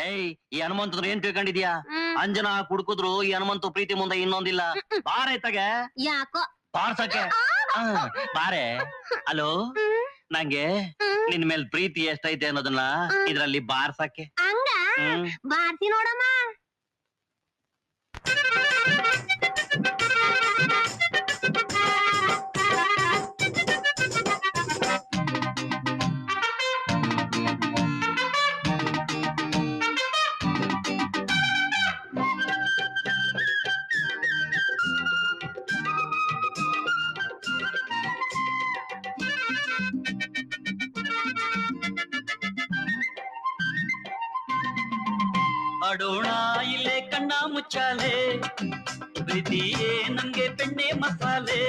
ಏಯ್ ಈ ಹನುಮಂತದ್ರು ಏನ್ ತಿಳ್ಕೊಂಡಿದ್ಯಾ? ಅಂಜನಾ ಕುಡ್ಕುದ್ರು ಈ ಹನುಮಂತು ಪ್ರೀತಿ ಮುಂದೆ ಇನ್ನೊಂದಿಲ್ಲ. ಬಾರೈತಾಗೆ ಯಾಕೋ ಬಾರ್ಸಕ್ಕೆ ಬಾರೆ. ಹಲೋ, ನಂಗೆ ನಿನ್ ಮೇಲ್ ಪ್ರೀತಿ ಎಷ್ಟೈತೆ ಅನ್ನೋದನ್ನ ಇದ್ರಲ್ಲಿ ಬಾರ್ಸಕ್ಕೆ. ಹಂಗ ಬಾರ್ಸಿ ನೋಡಮ್ಮ. ಅಡೋಣ ಇಲ್ಲೇ ಕಣ್ಣ ಮುಚ್ಚಾಲೆ, ಪ್ರೀತಿಯೇ ನಂಗೆ ಬೆಣ್ಣೆ ಮಸಾಲೆ.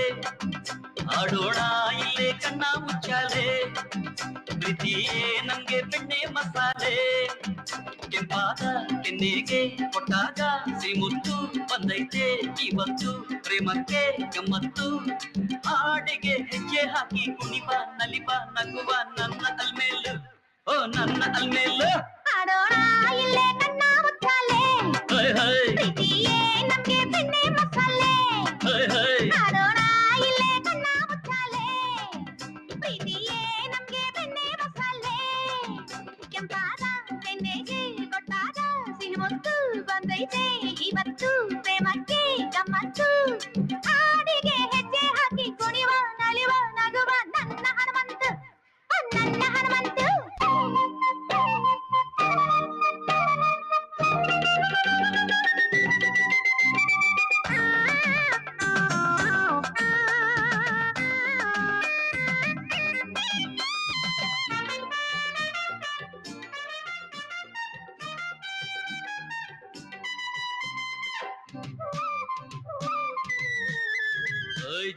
ಆಡೋಣ ಇಲ್ಲೇ ಕಣ್ಣ ಮುಚ್ಚಾಲೆ, ಪ್ರೀತಿಯೇ ನಂಗೆ ಬೆಣ್ಣೆ ಮಸಾಲೆ. ಕೆಂಪಾದ ಕೆನ್ನೆಗೆ ಕೊಟ್ಟಾಗ ಸಿಮುತ್ತು ಬಂದೈತೆ ಇವತ್ತು, ಪ್ರೇಮಕ್ಕೆ ಗಮ್ಮತ್ತು. ಹಾಡಿಗೆ ಹೆಜ್ಜೆ ಹಾಕಿ ಕುಣಿವ ನಲಿವ ನಗುವ ನನ್ನ ಅಲ್ಮೇಲು, ಓ ನನ್ನ ಅಲ್ಮೇಲು. ಆಡೋಣ ಇಲ್ಲೇ ಕಣ್ಣ ಮುಚ್ಚಾಲೆ, ಪ್ರೀತಿಯೇ ನಮ್ಗೆ ಬೆಣ್ಣೆ ಮಸಾಲೆ. ಆಡೋಣ ಇಲ್ಲೇ ಕಣ್ಣ ಮುಚ್ಚಾಲೆ, ಪ್ರೀತಿಯೇ ನಮ್ಗೆ ಬೆಣ್ಣೆ ಮಸಾಲೆ. ಕೆಂಪಾದ ಬೆಣ್ಣೆಗೆ ಕೊಟ್ಟಾಗ ಸಿಹಿಮುತ್ತು ಬಂದೈತೆ ಇವತ್ತು, ಪ್ರೇಮಕ್ಕೆ ಗಮ್ಮತ್ತು. ಹಾಡಿಗೆ ಹೆಜ್ಜೆ ಹಾಕಿ ಕುಣಿವ ನಲಿವ ನಗುವ ನನ್ನ ಹನುಮಂತ, ನನ್ನ ಹನುಮಂತ.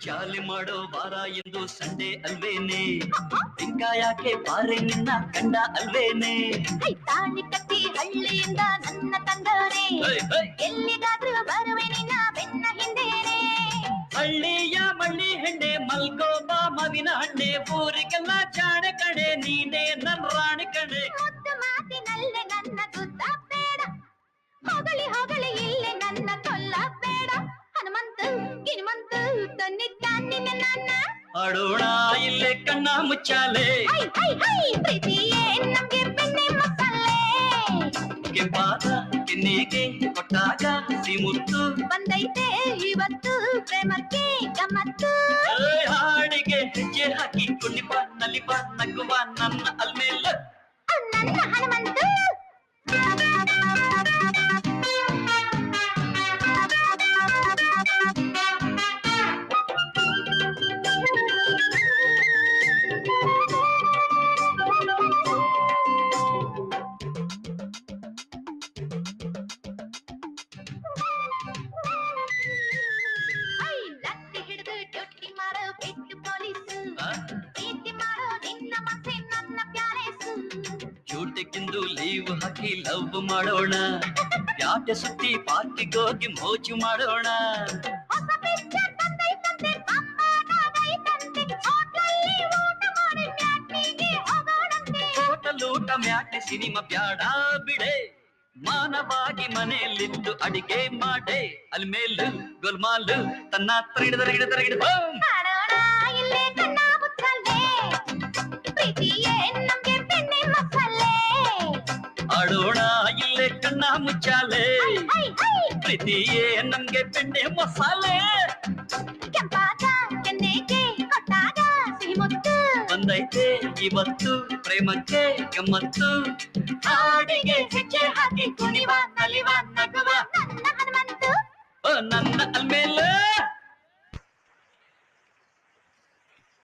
ಜಾಲಿ ಮಾಡೋ ಬಾರ ಎಂದು ಸಂಡೆ ಅಲ್ವೇನೆ, ಬಿಂಕ ಯಾಕೆ ಬಾರೆ ನಿನ್ನ ಕಂಡ ಅಲ್ವೇನೆ. ತಾಳಿ ಕಟ್ಟಿ ಹಳ್ಳಿಯಿಂದ ನನ್ನ ತಂದವನೇ, ಎಲ್ಲಿಗಾದ್ರೂ ಬರುವೆ ನಿನ್ನ ಬೆನ್ನ ಹಿಂದೇನೆ. ಹಳ್ಳಿಯ ಮಳ್ಳಿ ಹೆಣ್ಣೆ ಮಲ್ಗೋಬ ಮಾವಿನ ಹಣ್ಣೆ, ಊರಿಗೆಲ್ಲ ಜಾಣೆ ಕಣೆ ನೀನೇ ನನ್ ರಾಣಿ ಕಣೆ. ಮುದ್ದು ಮಾತಿನಲ್ಲೇ ನನ್ನ ಗುದ್ದ ಬೇಡ, ಹೊಗಳಿ ಹೊಗಳಿ ಇಲ್ಲೇ ನನ್ನ ಕೊಲ್ಲ ಬೇಡ. ಹನುಮಂತ ಗಿನುಮಂತ ತಂದಿದ್ದಾನೆ ನನ್ನ. ಆಡೋಣ ಇಲ್ಲೇ ಕಣ್ಣ ಮುಚ್ಚಾಲೆ, ಪ್ರೀತಿಯೇ ನಮ್ಗೆ ಬೆಣ್ಣೆ ಮಸಾಲೆ. ಕೆಂಪಾದ ಕೆನ್ನೆಗೆ ಕೊಟ್ಟಾಗ ಸಿಮುತ್ತು ಬಂದೈತೆ ಇವತ್ತು, ಪ್ರೇಮಕ್ಕೆ ಗಮ್ಮತ್ತು. ಹಾಡಿಗೆ ಹೆಜ್ಜೆ ಹಾಕಿ ಕುಣಿಪ ನಲಿಪ ನಗುವ ನನ್ನ ಅಲ್ಮೇಲ, ನನ್ನ ಹನುಮಂತ. ಲತ್ತಿ ಹಿಡಿದು ಡ್ಯೂಟಿ ಮಾಡೋ ಬಿಟ್ಟು ಪೊಲೀಸು, ಪ್ರೀತಿ ಮಾಡೋ ನಿನ್ನ ಮಸೆ ನನ್ನ ಪ್ಯಾಲೇಸು. ಚೂಟಕ್ಕಿಂದು ಲೀವ್ ಹಾಕಿ ಲವ್ ಮಾಡೋಣ, ಪ್ಯಾಟೆ ಸುತ್ತಿ ಪಾರ್ಕಿಗೆ ಹೋಗಿ ಮೋಜು ಮಾಡೋಣ. ಹೊಸ ಪಿಕ್ಚರ್ ಬಂದೈತಂತೆ, ಅಮ್ಮನಾಗೈತಂತೆ, ಹೋಟೆಲ್ಲಿ ಊಟ ಮಾಡಿ ಮ್ಯಾಟ್ನಿಗೆ ಹೋಗೋಣಂತೆ. ಹೋಟೆಲ್ ಊಟ ಮ್ಯಾಟೆ ಸಿನಿಮಾ ಬ್ಯಾಡ ಬಿಡೆ, ಮಾನವಾಗಿ ಮನೆಯಲ್ಲಿದ್ದು ಅಡಿಗೆ ಮಾಡೆ. ಅಲ್ಮೇಲು ಗೋಲ್ಮಾಲು ತನ್ನ ಹಿಡಿದ ಆಡೋಣ ಇಲ್ಲೇ ಕಣ್ಣ ಮುಚ್ಚಾಲೆ, ಪ್ರೀತಿಯೇ ನಮ್ಗೆ ಬೆಣ್ಣೆ ಮಸಾಲೆ. ಆಡೋಣ ಇಲ್ಲೇ ಕಣ್ಣ ಮುಚ್ಚಾಲೆ, ಪ್ರೀತಿಯೇ ನಮ್ಗೆ ಬೆಣ್ಣೆ ಮಸಾಲೆ. ಕೆಂಪಾದ ಕೆನ್ನೆಗೆ ಕೊಟ್ಟಾಗ ಸಿಹಿಮುತ್ತು ಬಂದೈತೆ ಇವತ್ತು, ಪ್ರೇಮಕ್ಕೆ ಗಮ್ಮತ್ತು. ಹಾಡಿಗೆ ಹೆಜ್ಜೆ ಹಾಕಿ ಕುಣಿವ ನಲಿವ ನಗುವ ನನ್ನ ಹನುಮಂತ, ನನ್ನ ಅಲ್ಮೇಲು.